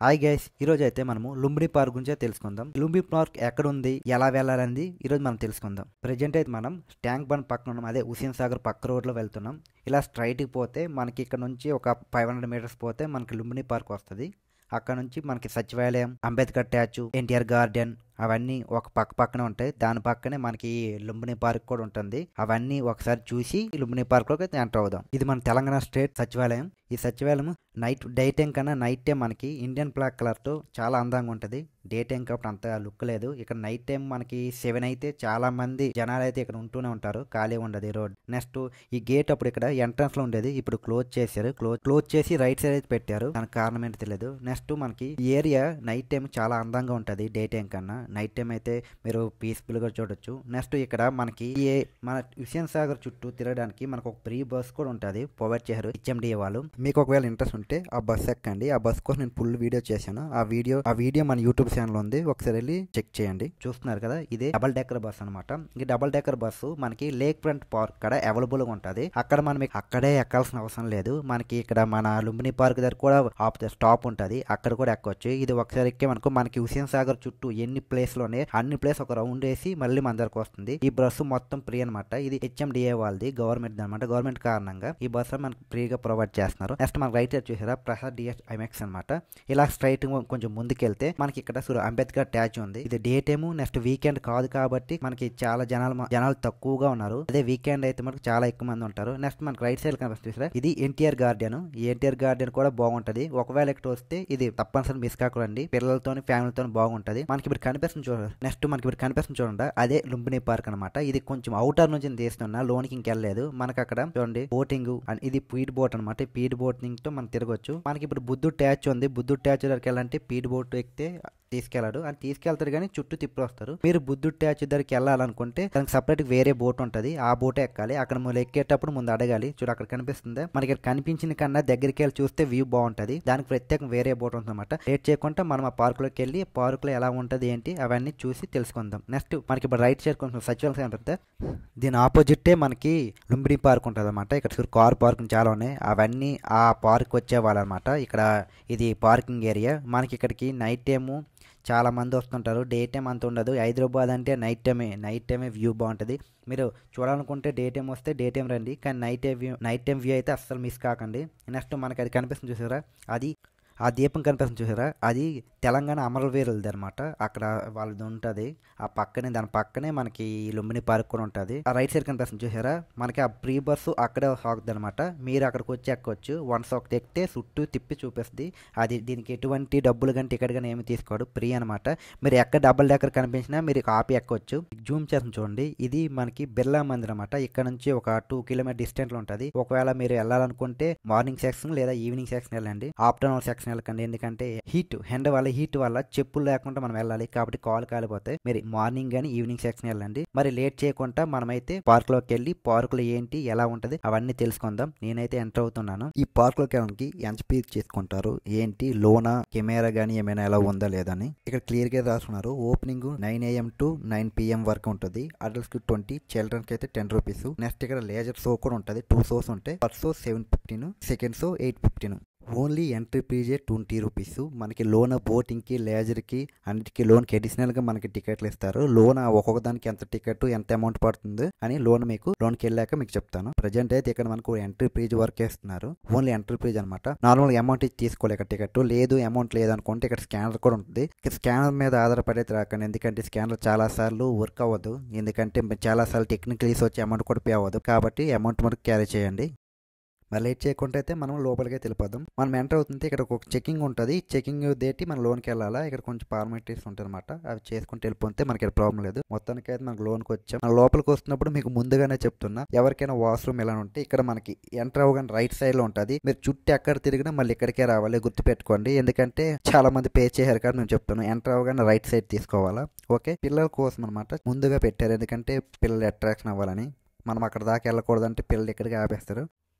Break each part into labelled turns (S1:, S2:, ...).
S1: Hi guys, ఈరోజు అయితే మనము లుంబిని పార్క్ గురించి తెలుసుకుందాం. లుంబిని పార్క్ ఎక్కడ ఉంది, ఎలా వెళ్ళాలని ఈరోజు మనం తెలుసుకుందాం. ప్రెజెంట్ అయితే మనం ట్యాంక్ బండ్ పక్కన ఉన్నాం, అదే హుస్సేన్ సాగర్ పక్క రోడ్లో వెళ్తున్నాం. ఇలా స్ట్రైట్కి పోతే మనకి ఇక్కడ నుంచి ఒక 500 మీటర్స్ పోతే మనకి లుంబిని పార్క్ వస్తుంది. అక్కడ నుంచి మనకి సచివాలయం, అంబేద్కర్ స్టాచ్యూ, ఎన్టీఆర్ గార్డెన్ అవన్నీ ఒక పక్కనే ఉంటాయి. దాని పక్కనే మనకి లుంబిని పార్క్ కూడా ఉంటుంది. అవన్నీ ఒకసారి చూసి లుంబిని పార్క్ లోకి ఎంటర్ అవుదాం. ఇది మన తెలంగాణ స్టేట్ సచివాలయం. ఈ సచివాలయం డే టైం కన్నా నైట్ టైం మనకి ఇండియన్ బ్లాక్ కలర్ తో చాలా అందంగా ఉంటుంది. డే టైం కాబట్టి అంత లుక్ లేదు. ఇక్కడ నైట్ టైం మనకి 7 అయితే చాలా మంది జనాలు అయితే ఇక్కడ ఉంటూనే ఉంటారు, ఖాళీ ఉండదు ఈ రోడ్. నెక్స్ట్ ఈ గేట్ అప్పుడు ఇక్కడ ఎంట్రన్స్ లో ఉండేది, ఇప్పుడు క్లోజ్ చేశారు. క్లోజ్ చేసి రైట్ సైడ్ అయితే పెట్టారు. దానికి కారణం ఏంటి తెలియదు. నెక్స్ట్ మనకి ఈ ఏరియా నైట్ టైం చాలా అందంగా ఉంటుంది డే టైం కన్నా. నైట్ టైం అయితే మీరు పీస్ఫుల్ గా చూడొచ్చు. నెక్స్ట్ ఇక్కడ మనకి మన హుస్సేన్ సాగర్ చుట్టూ తిరగడానికి మనకు ఒక ఫ్రీ బస్ కూడా ఉంటుంది, ప్రొవైడ్ చేశారు హెచ్ఎండిఏ వాళ్ళు. మీకు ఒకవేళ ఇంట్రెస్ట్ ఉంటే ఆ బస్ ఎక్కండి. ఆ బస్ కోసం నేను ఫుల్ వీడియో చేశాను. ఆ వీడియో మన యూట్యూబ్ ఛానల్ ఉంది, ఒకసారి వెళ్ళి చెక్ చేయండి. చూస్తున్నారు కదా, ఇదే డబల్ డెక్కర్ బస్ అనమాట. ఈ డబల్ డెక్కర్ బస్సు మనకి లేక్ ఫ్రంట్ పార్క్ కాడ అవైలబుల్ గా ఉంటుంది. అక్కడ మనం అక్కడే ఎక్కాల్సిన అవసరం లేదు. మనకి ఇక్కడ మన లుంబిని పార్క్ దగ్గర కూడా స్టాప్ ఉంటుంది, అక్కడ కూడా ఎక్కొచ్చు. ఇది ఒకసారి ఎక్కే మనకి హుస్సేన్ సాగర్ చుట్టూ ఎన్ని ప్లేస్ లోనే అన్ని ప్లేస్ ఒక రౌండ్ వేసి మళ్ళీ మన దగ్గరకు వస్తుంది. ఈ బస్సు మొత్తం ఫ్రీ అనమాట. ఇది హెచ్ఎండిఏ వాళ్ళది, గవర్నమెంట్ అనమాట. గవర్నమెంట్ కారణంగా ఈ బస్సు మనకు ఫ్రీగా ప్రొవైడ్ చేస్తున్నారు. నెక్స్ట్ మనకు రైట్ సైడ్ చూసారా, ప్రసాద్ డిఎస్ ఐమాక్స్ అనమాట. ఇలా స్ట్రైట్ కొంచెం ముందుకెళ్తే మనకి ఇక్కడ అంబేద్కర్ స్టాచ్యూ ఉంది. ఇది డే టైము, నెక్స్ట్ వీకెండ్ కాదు కాబట్టి మనకి చాలా జనాలు తక్కువగా ఉన్నారు. అదే వీకెండ్ అయితే మనకు చాలా ఎక్కువ మంది ఉంటారు. నెక్స్ట్ మనకి రైట్ సైడ్ కనిపిస్తుంది, ఇది ఎన్టీఆర్ గార్డెన్. ఈ ఎన్టీఆర్ గార్డెన్ కూడా బాగుంటది. ఒకవేళ ఇక్కడ వస్తే ఇది తప్పనిసరి మిస్ కాకూడదండి, పిల్లలతో ఫ్యామిలీతో బాగుంటది. మనకి ఇప్పుడు కనిపిస్తుంది చూడండి. నెక్స్ట్ మనకి ఇప్పుడు కనిపిస్తుంది చూడండి, అదే లుంబిని పార్క్ అనమాట. ఇది కొంచెం అవుటర్ నుంచి తీస్తున్నా, లోనికి ఇంకెళ్ళలేదు. మనకి అక్కడ చూడండి బోటింగ్, ఇది స్పీడ్ బోట్ అనమాట. స్పీడ్ బోటింగ్ తో మనం తిరగొచ్చు. మనకి ఇప్పుడు బుద్ధుడు స్టాచ్యూ ఉంది. బుద్ధుడు స్టాచ్యూ దగ్గరికి వెళ్ళాలంటే స్పీడ్ బోట్ ఎక్కితే తీసుకెళ్లాడు అని తీసుకెళ్తారు, కానీ చుట్టూ తిప్పి వస్తారు. మీరు బుద్ధుడు స్టాచ్యూ దగ్గరికి వెళ్ళాలనుకుంటే దానికి సపరేట్ వేరే బోట్ ఉంటుంది, ఆ బోటే ఎక్కాలి. అక్కడ మీరు ఎక్కేటప్పుడు ముందు అడగాలి. చూడు అక్కడ కనిపిస్తుంది. మనకి కనిపించిన కన్నా దగ్గరికి వెళ్ళి చూస్తే వ్యూ బాగుంటది. దానికి ప్రత్యేకంగా వేరే బోట్ ఉంటుంది అనమాట. లేట్ చేయకుండా మనం ఆ పార్క్ లోకి వెళ్ళి పార్క్ లో ఎలా ఉంటది ఏంటి అవన్నీ చూసి తెలుసుకుందాం. నెక్స్ట్ మనకి ఇప్పుడు రైట్ సైడ్ కొంచెం సచివాలయం కనిపిస్తే దీని ఆపోజిటే మనకి లుంబిని పార్క్ ఉంటుంది అనమాట. ఇక్కడ కార్ పార్కింగ్ చాలా ఉన్నాయి, అవన్నీ ఆ పార్క్ వచ్చేవాళ్ళు అనమాట. ఇక్కడ ఇది పార్కింగ్ ఏరియా. మనకి ఇక్కడికి నైట్ టైము చాలా మంది వస్తుంటారు, డే టైం అంత ఉండదు. హైదరాబాద్ అంటే నైట్ టైమే వ్యూ బాగుంటుంది. మీరు చూడాలనుకుంటే డే టైం వస్తే డే టైం రండి, కానీ నైట్ టైం వ్యూ అయితే అస్సలు మిస్ కాకండి. నెక్స్ట్ మనకి అది కనిపిస్తుంది చూసారా, అది ఆ దీపం కనిపిస్తుంది చూసారా, అది తెలంగాణ అమరవీరులది అనమాట. అక్కడ వాళ్ళది ఉంటుంది. దాని పక్కనే మనకి లుంబిని పార్క్ కూడా ఉంటుంది. ఆ రైట్ సైడ్ కనిపిస్తుంది చూసారా, మనకి ఆ ప్రీ బస్సు అక్కడే సాగుతుంది అనమాట. మీరు అక్కడికి వచ్చి ఎక్కొచ్చు. వన్స్ ఒకటి ఎక్కితే చుట్టూ తిప్పి చూపిస్తుంది. దీనికి ఎటువంటి డబ్బులు కానీ టికెట్ కానీ ఏమి తీసుకోడు, ఫ్రీ అనమాట. మీరు ఎక్కడ డబుల్ డెక్కర్ కనిపించినా మీరు ఆపి ఎక్కొచ్చు. జూమ్ చేసి చూడండి, ఇది మనకి బిర్లా మందిర్ అనమాట. ఇక్కడ నుంచి ఒక 2 కిలోమీటర్ డిస్టెన్స్ లో ఉంటుంది. ఒకవేళ మీరు వెళ్ళాలనుకుంటే మార్నింగ్ సెక్షన్ లేదా ఈవినింగ్ సెక్షన్ వెళ్ళండి, ఆఫ్టర్నూన్ సెక్షన్ వెళ్ళకండి. ఎందుకంటే హీట్ వల్ల చెప్పులు లేకుండా మనం వెళ్ళాలి కాబట్టి కాలు కాలిపోతాయి. మీరు మార్నింగ్ గానీ ఈవినింగ్ సెక్షన్ వెళ్ళండి. మరి లేట్ చేయకుండా మనమైతే పార్క్ లోకి వెళ్ళి పార్క్ లో ఏంటి ఎలా ఉంటది అవన్నీ తెలుసుకుందాం. నేనైతే ఎంటర్ అవుతున్నాను. ఈ పార్క్ లోకి వెళ్ళడానికి ఎంత పే చేసుకుంటారు ఏంటి, లోనా కెమెరా గానీ ఏమైనా ఎలా ఉందా లేదని ఇక్కడ క్లియర్ గా రాసుకున్నారు. ఓపెనింగ్ 9 AM to 9 PM వరకు ఉంటుంది. అడల్ట్స్ కి 20, చిల్డ్రన్స్ కి అయితే 10 రూపీస్. నెక్స్ట్ ఇక్కడ లేజర్ షో కూడా ఉంటుంది. 2 షోస్ ఉంటాయి. First show 7:15, second show 8:15. Only entry ఫీజే 20 రూపీస్. మనకి లోన్ బోటింగ్కి, లేజర్కి అన్నిటికీ లోన్కి అడిషనల్గా మనకి టికెట్లు ఇస్తారు. లోన్ ఒక్కొక్క దానికి ఎంత టికెట్ ఎంత అమౌంట్ పడుతుంది అని లోన్కి వెళ్ళాక మీకు చెప్తాను. ప్రజెంట్ అయితే ఇక్కడ మనకు ఎంట్రీ ఫీజ్ వరకు ఇస్తున్నారు. ఓన్లీ ఎంట్రీ ఫీజ్ అనమాట. నార్మల్గా అమౌంట్ ఇచ్చి తీసుకోలేక టికెట్ లేదు, అమౌంట్ లేదనుకుంటే ఇక్కడ స్కానర్ కూడా ఉంటుంది. ఇక్కడ స్కానర్ మీద ఆధారపడి రాకండి, ఎందుకంటే స్కానర్ చాలా సార్లు వర్క్ అవ్వదు. ఎందుకంటే చాలా సార్లు టెక్నికల్ ఇష్యూ వచ్చి అమౌంట్ కూడా పే అవ్వదు, కాబట్టి అమౌంట్ మనకు క్యారీ చేయండి. మరి లేట్ చేయకుండా అయితే మనం లోపలికి వెళ్ళిపోదాం. మనం ఎంటర్ అవుతుంటే ఇక్కడ ఒక చెకింగ్ ఉంటుంది. చెకింగ్ దేటి మనం లోన్కి వెళ్ళాలా. ఇక్కడ కొంచెం ఫార్మాలిటీస్ ఉంటాయి అనమాట, అవి చేసుకుంటూ వెళ్ళిపోతే మనకి ప్రాబ్లం లేదు. మొత్తానికి అయితే మనకు లోన్కి వచ్చాం. మన లోపలికి వస్తున్నప్పుడు మీకు ముందుగానే చెప్తున్నా, ఎవరికైనా వాష్రూమ్ ఎలా ఉంటే ఇక్కడ మనకి ఎంటర్ అవ్వగానే రైట్ సైడ్ లో ఉంటుంది. మీరు చుట్టూ ఎక్కడ తిరిగినా మళ్ళీ ఇక్కడికే రావాలి, గుర్తుపెట్టుకోండి. ఎందుకంటే చాలా మంది పే చేశారు కాబట్టి మేము చెప్తున్నాం, ఎంటర్ అవ్వగానే రైట్ సైడ్ తీసుకోవాలా. ఓకే, పిల్లల కోసం అనమాట ముందుగా పెట్టారు, ఎందుకంటే పిల్లలు అట్రాక్షన్ అవ్వాలని. మనం అక్కడ దాకా వెళ్ళకూడదంటే పిల్లలు ఇక్కడికి ఆపేస్తారు.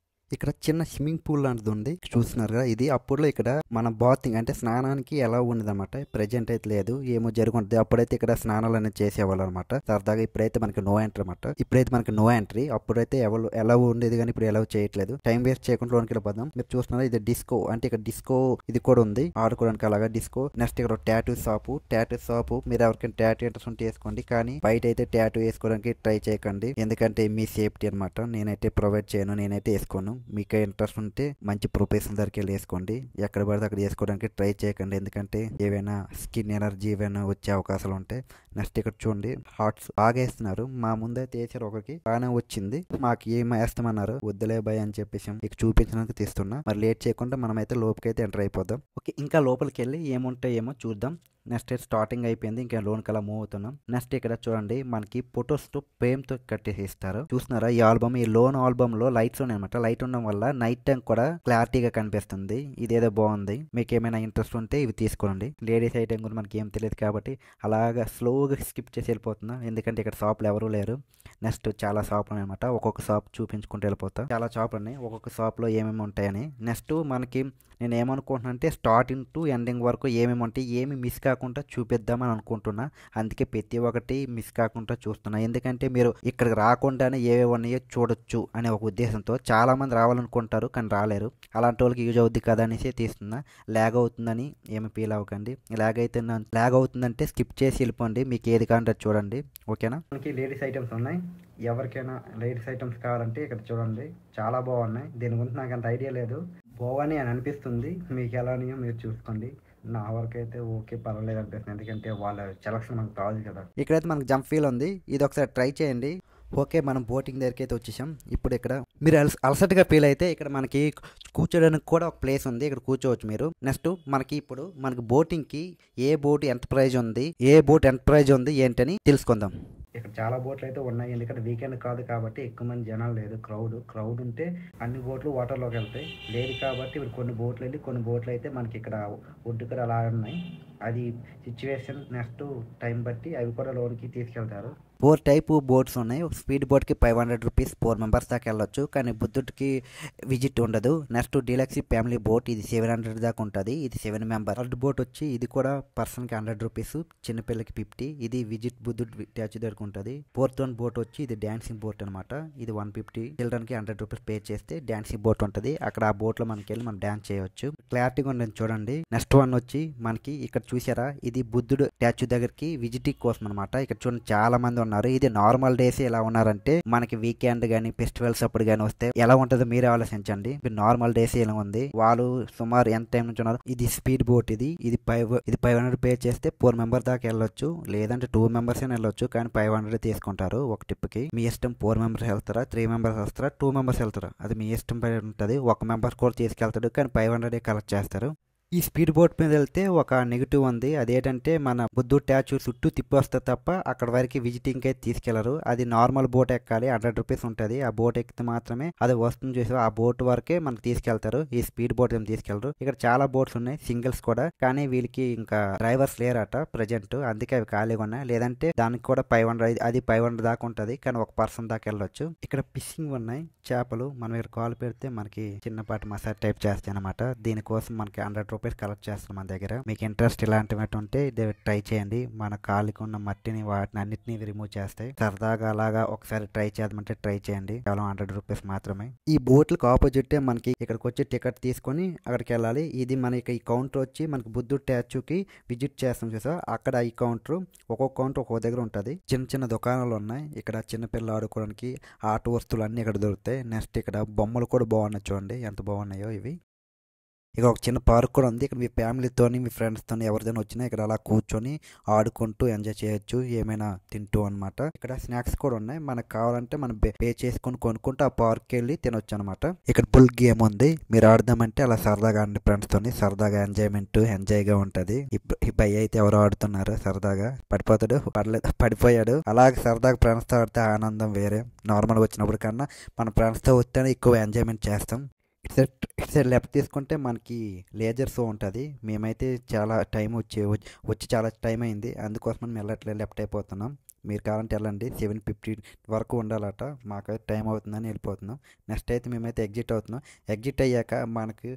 S1: ఇక్కడ చిన్న స్విమ్మింగ్ పూల్ లాంటిది ఉంది చూస్తున్నారు కదా. ఇది అప్పుడులో ఇక్కడ మన బాతింగ్ అంటే స్నానానికి ఎలా ఉండదు అనమాట. ప్రెజెంట్ అయితే లేదు, ఏమో జరుగుతుంది. అప్పుడైతే ఇక్కడ స్నానాలు అనేది చేసేవాళ్ళు అనమాట సరదాగా. ఇప్పుడైతే మనకి నో ఎంట్రీ అనమాట. ఇప్పుడైతే మనకి నో ఎంట్రీ. అప్పుడైతే ఎవరు ఎలా ఉండేది కానీ ఇప్పుడు ఎలా చేయట్లేదు. టైం వేస్ట్ చేయకుండా లోనికి వెళ్ళిపోదాం. మీరు చూస్తున్నారా ఇది డిస్కో, అంటే ఇక్కడ డిస్కో ఇది కూడా ఉంది ఆడుకోవడానికి అలాగా డిస్కో. నెక్స్ట్ ఇక్కడ టాటూ షాపు మీరు ఎవరికైనా టాటూ ఇంట్రెస్ట్ ఉంటే వేసుకోండి, కానీ బయట అయితే టాటూ వేసుకోవడానికి ట్రై చేయకండి, ఎందుకంటే మీ సేఫ్టీ అనమాట. నేనైతే ప్రొవైడ్ చేయను, నేనైతే వేసుకోను. మీకు ఇంట్రెస్ట్ ఉంటే మంచి ప్రొఫెషనల్ దగ్గరికి వెళ్ళి వేసుకోండి. ఎక్కడ పడితే అక్కడ వేసుకోవడానికి ట్రై చేయకండి, ఎందుకంటే ఏవైనా స్కిన్ ఎనర్జీ ఏవైనా వచ్చే అవకాశాలు ఉంటాయి. నెక్స్ట్ ఇక్కడ చూడండి హార్ట్స్ బాగా వేస్తున్నారు. మా ముందైతే వేసారు, ఒకరికి బాగానే వచ్చింది. మాకు ఏం వేస్తామన్నారు, వద్దులే భయ్ అని చెప్పేసి ఇక చూపించడానికి తీస్తున్నా. మరి లేట్ చేయకుండా మనమైతే లోపలికైతే ఎంటర్ అయిపోదాం. ఓకే, ఇంకా లోపలికి వెళ్ళి ఏముంటాయేమో చూద్దాం. నెక్స్ట్ స్టార్టింగ్ అయిపోయింది, ఇంకా లోన్కి అలా మూవ్ అవుతున్నాం. నెక్స్ట్ ఇక్కడ చూడండి మనకి ఫొటోస్ తో ఫ్రేమ్ తో కట్టేసి ఇస్తారు. చూస్తున్నారా ఈ ఆల్బమ్, ఈ లోన్ ఆల్బమ్ లో లైట్స్ ఉన్నాయన్నమాట. లైట్ ఉండడం వల్ల నైట్ టైం కూడా క్లారిటీగా కనిపిస్తుంది. ఇదేదో బాగుంది. మీకు ఏమైనా ఇంట్రెస్ట్ ఉంటే ఇవి తీసుకోండి. లేడీస్ ఐటమ్ కూడా మనకి ఏం తెలియదు కాబట్టి అలాగా స్లోగా స్కిప్ చేసి వెళ్ళిపోతున్నా, ఎందుకంటే ఇక్కడ షాప్లు ఎవరు లేరు. నెక్స్ట్ చాలా షాపులు ఉన్నాయన్నమాట. ఒక్కొక్క షాప్ చూపించుకుంటూ వెళ్ళిపోతా. చాలా షాపులు ఉన్నాయి, ఒక్కొక్క షాప్ లో ఏమేమి ఉంటాయని. నెక్స్ట్ మనకి నేను ఏమనుకుంటున్నా అంటే స్టార్టింగ్ టు ఎండింగ్ వరకు ఏమేమి ఉంటాయి, ఏమి మిస్ కాకుండా చూపిద్దామని అనుకుంటున్నా. అందుకే ప్రతి ఒక్కటి మిస్ కాకుండా చూస్తున్నా, ఎందుకంటే మీరు ఇక్కడికి రాకుండానే ఏవేవి ఉన్నాయో చూడొచ్చు అనే ఒక ఉద్దేశంతో. చాలా మంది రావాలనుకుంటారు కానీ రాలేరు, అలాంటి వాళ్ళకి యూజ్ అవుద్ది కదా అనేసి తీస్తున్నా. ల్యాగ్ అవుతుందని ఏమి ఫీల్ అవ్వకండి. ల్యాగ్ అవుతుందంటే స్కిప్ చేసి వెళ్ళిపోండి, మీకు ఏది కావాలంటే చూడండి. ఓకేనా. మనకి లేడీస్ ఐటమ్స్ ఉన్నాయి, ఎవరికైనా లేడీస్ ఐటమ్స్ కావాలంటే ఇక్కడ చూడండి చాలా బాగున్నాయి. దీని గురించి నాకు అంత ఐడియా లేదు, బాగుని అని అనిపిస్తుంది. మీకు ఎలానో మీరు చూసుకోండి. నా వరకు అయితే ఓకే పర్వాలేదు అనిపిస్తుంది, ఎందుకంటే వాళ్ళ సెలక్షన్ మనకు కావాలి కదా. ఇక్కడైతే మనకు జంప్ ఫీల్ ఉంది, ఇది ఒకసారి ట్రై చేయండి. ఓకే, మనం బోటింగ్ దగ్గరికి అయితే వచ్చేసాం. ఇప్పుడు ఇక్కడ మీరు అలసటగా ఫీల్ అయితే ఇక్కడ మనకి కూర్చోడానికి కూడా ఒక ప్లేస్ ఉంది, ఇక్కడ కూర్చోవచ్చు మీరు. నెక్స్ట్ మనకి బోటింగ్కి ఏ బోట్ ఎంత ప్రైజ్ ఉంది ఏంటని తెలుసుకుందాం. ఇక్కడ చాలా బోట్లు అయితే ఉన్నాయి, ఎందుకంటే వీకెండ్ కాదు కాబట్టి ఎక్కువ మంది జనాలు లేదు. క్రౌడ్ ఉంటే అన్ని బోట్లు వాటర్లోకి వెళ్తాయి. లేదు కాబట్టి ఇప్పుడు కొన్ని బోట్లు వెళ్ళి కొన్ని బోట్లు అయితే మనకి ఇక్కడ ఒడ్డుకర అలా ఉన్నాయి. అది సిచ్యువేషన్ నెక్స్ట్ టైం బట్టి అవి కూడా లోన్కి తీసుకెళ్తారు. 4 టైప్ బోట్స్ ఉన్నాయి. స్పీడ్ బోట్కి 500 రూపీస్ 4 మెంబర్స్ దాకా వెళ్ళొచ్చు, కానీ బుద్ధుడికి విజిట్ ఉండదు. నెక్స్ట్ డీలక్సీ ఫ్యామిలీ బోట్, ఇది 700 దాకా ఉంటుంది, ఇది 7 మెంబర్. థర్డ్ బోట్ వచ్చి ఇది కూడా పర్సన్కి 100 రూపీస్, చిన్నపిల్లకి 50, ఇది విజిట్ బుద్ధుడు స్టాచ్యూ దగ్గర ఉంటుంది. ఫోర్త్ వన్ బోట్ వచ్చి ఇది డాన్సింగ్ బోట్ అనమాట, ఇది 150. చిల్డ్రన్కి 100 రూపీస్ పే చేస్తే డాన్సింగ్ బోట్ ఉంటుంది. అక్కడ ఆ బోట్ లో మనకి వెళ్ళి మనం డాన్స్ చేయవచ్చు. క్లారిటీగా ఉండదు చూడండి. నెక్స్ట్ వన్ వచ్చి మనకి ఇక్కడ చూసారా, ఇది బుద్ధుడు స్టాచ్యూ దగ్గరికి విజిటింగ్ కోసం అనమాట. ఇక్కడ చూడండి చాలా మంది ఉన్నారు. ఇది నార్మల్ డేస్ ఎలా ఉన్నారంటే మనకి వీకెండ్ గానీ ఫెస్టివల్స్ అప్పుడు గానీ వస్తే ఎలా ఉంటుందో మీరే ఆలోచించండి. నార్మల్ డేస్ ఎలా ఉంది, వాళ్ళు సుమారు ఎంత టైం నుంచి ఉన్నారు. ఇది స్పీడ్ బోట్, ఇది 500 పే చేస్తే 4 మెంబర్ దాకా వెళ్ళొచ్చు, లేదంటే 2 మెంబర్స్ అయినా వెళ్ళొచ్చు, కానీ 500 తీసుకుంటారు ఒక ట్రిప్ కి. మీ ఇష్టం 4 మెంబర్స్ వెళ్తారా, 3 మెంబర్స్ వస్తారా, 2 మెంబర్స్ వెళ్తారా, అది మీ ఇష్టం పై ఉంటుంది. ఒక మెంబర్ కూడా తీసుకెళ్తాడు, కానీ 500 కలెక్ట్ చేస్తారు. ఈ స్పీడ్ బోట్ మీద వెళ్తే ఒక నెగిటివ్ ఉంది, అదేంటంటే మన బుద్ధుడు స్టాచ్యూ చుట్టూ తిప్పి వస్తే తప్ప అక్కడ వరకు విజిటింగ్ అయితే తీసుకెళ్లరు. అది నార్మల్ బోట్ ఎక్కాలి, 100 రూపీస్ ఉంటుంది. ఆ బోట్ ఎక్కితే మాత్రమే అది వస్తుంది చూసి ఆ బోట్ వరకే మనకు తీసుకెళ్తారు. ఈ స్పీడ్ బోట్ ఏం తీసుకెళ్లరు. ఇక్కడ చాలా బోట్స్ ఉన్నాయి సింగిల్స్ కూడా, కానీ వీళ్ళకి ఇంకా డ్రైవర్స్ లేరట ప్రజెంట్, అందుకే అవి ఖాళీగా ఉన్నాయి. లేదంటే దానికి కూడా 500, అది 500 దాకా ఉంటుంది, కానీ ఒక పర్సన్ దాకా వెళ్ళొచ్చు. ఇక్కడ ఫిషింగ్ ఉన్నాయి, చేపలు. మనం ఇక్కడ కాల్ పెడితే మనకి చిన్నపాటి మసాజ్ టైప్ చేస్తాయి అనమాట. దీనికోసం మనకి 100 రూపీస్ కలెక్ట్ చేస్తాం మన దగ్గర. మీకు ఇంట్రెస్ట్ ఇలాంటివి ఉంటే ట్రై చేయండి. మన కాలికి ఉన్న మట్టిని వాటిని అన్నిటిని రిమూవ్ చేస్తాయి. సరదాగా అలాగా ఒకసారి ట్రై చేద్దామంటే ట్రై చేయండి, కేవలం 100 రూపీస్ మాత్రమే. ఈ బోట్లకు ఆపోజిట్ మనకి ఇక్కడికి వచ్చి టికెట్ తీసుకొని అక్కడికి వెళ్ళాలి. ఇది మనకి ఈ కౌంటర్ వచ్చి మనకి బుద్ధుడు స్టాచ్యూకి విజిట్ చేస్తాం చూసా, అక్కడ ఈ కౌంటర్ ఒక్కొక్క కౌంటర్ ఒక్కొక్క దగ్గర ఉంటుంది. చిన్న చిన్న దుకాణాలు ఉన్నాయి ఇక్కడ, చిన్నపిల్లలు ఆడుకోవడానికి ఆట వస్తువులు అన్ని ఇక్కడ దొరుకుతాయి. నెక్స్ట్ ఇక్కడ బొమ్మలు కూడా బాగున్నాయి చూడండి ఎంత బాగున్నాయో ఇవి. ఇక ఒక చిన్న పార్క్ కూడా ఉంది. ఇక్కడ మీ ఫ్యామిలీతోని మీ ఫ్రెండ్స్తోని ఎవరిదైనా వచ్చినా ఇక్కడ అలా కూర్చొని ఆడుకుంటూ ఎంజాయ్ చేయొచ్చు, ఏమైనా తింటూ అనమాట. ఇక్కడ స్నాక్స్ కూడా ఉన్నాయి, మనకు కావాలంటే మనం పే చేసుకొని కొనుక్కుంటూ ఆ పార్క్ వెళ్ళి తినొచ్చు అనమాట. ఇక్కడ బుల్ గేమ్ ఉంది, మీరు ఆడదామంటే అలా సరదాగా ఆడండి ఫ్రెండ్స్ తోని, సరదాగా ఎంజాయ్ గా ఉంటది. ఈ భయ అయితే ఎవరు ఆడుతున్నారు, సరదాగా పడిపోయాడు. అలాగే సరదాగా ఫ్రెండ్స్ తో ఆడితే ఆనందం వేరే. నార్మల్గా వచ్చినప్పుడు కన్నా మన ఫ్రెండ్స్ తో వస్తేనే ఎక్కువ ఎంజాయ్మెంట్ చేస్తాం. ఇటు సైడ్ లెఫ్ట్ తీసుకుంటే మనకి లేజర్ షో ఉంటుంది. మేమైతే చాలా టైం వచ్చి చాలా టైం అయింది, అందుకోసం మేము లెఫ్ట్ అయిపోతున్నాం. మీరు కావాలంటే వెళ్ళండి. 7:50 వరకు ఉండాలట. మాకైతే టైం అవుతుందని వెళ్ళిపోతున్నాం. నెక్స్ట్ అయితే మేమైతే ఎగ్జిట్ అవుతున్నాం. ఎగ్జిట్ అయ్యాక మనకి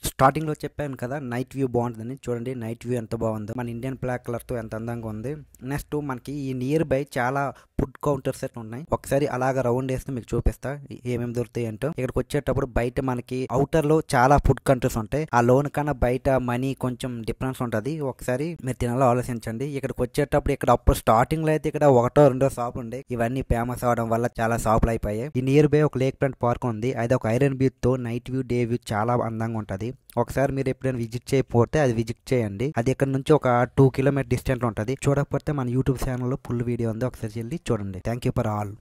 S1: స్టార్టింగ్లో చెప్పాను కదా నైట్ వ్యూ బాగుంటుందని. చూడండి నైట్ వ్యూ ఎంత బాగుందో, మన ఇండియన్ బ్లాక్ కలర్తో ఎంత అందంగా ఉంది. నెక్స్ట్ మనకి ఈ నియర్ బై చాలా ఫుడ్ కౌంటర్స్ అయితే ఉన్నాయి. ఒకసారి అలాగా రౌండ్ వేస్తే మీకు చూపిస్తా ఏమేమి దొరుకుతాయి ఏంటో. ఇక్కడికి వచ్చేటప్పుడు బయట మనకి అవుటర్ లో చాలా ఫుడ్ కౌంటర్స్ ఉంటాయి. ఆ లోన్ కన్నా బయట మనీ కొంచెం డిఫరెన్స్ ఉంటుంది. ఒకసారి మీరు తినాలో ఆలోచించండి. ఇక్కడికి వచ్చేటప్పుడు ఇక్కడ అప్పుడు స్టార్టింగ్ లో అయితే ఇక్కడ 1-2 షాపులు ఉండే. ఇవన్నీ ఫేమస్ అవడం వల్ల చాలా షాపులు అయిపోయాయి. ఈ నియర్ బై ఒక లేక్ ఫ్రంట్ పార్క్ ఉంది. అది ఒక ఐరన్ బీచ్ తో నైట్ వ్యూ డే వ్యూ చాలా అందంగా ఉంటుంది. ఒకసారి మీరు ఎప్పుడైనా విజిట్ చేయకపోతే అది విజిట్ చేయండి. అది ఇక్కడ నుంచి ఒక 2 కిలోమీటర్ డిస్టెన్స్ ఉంటుంది. చూడకపోతే మన యూట్యూబ్ ఛానల్లో ఫుల్ వీడియో ఉంది. ఒకసారి వెళ్ళి చూడండి. Thank you for all.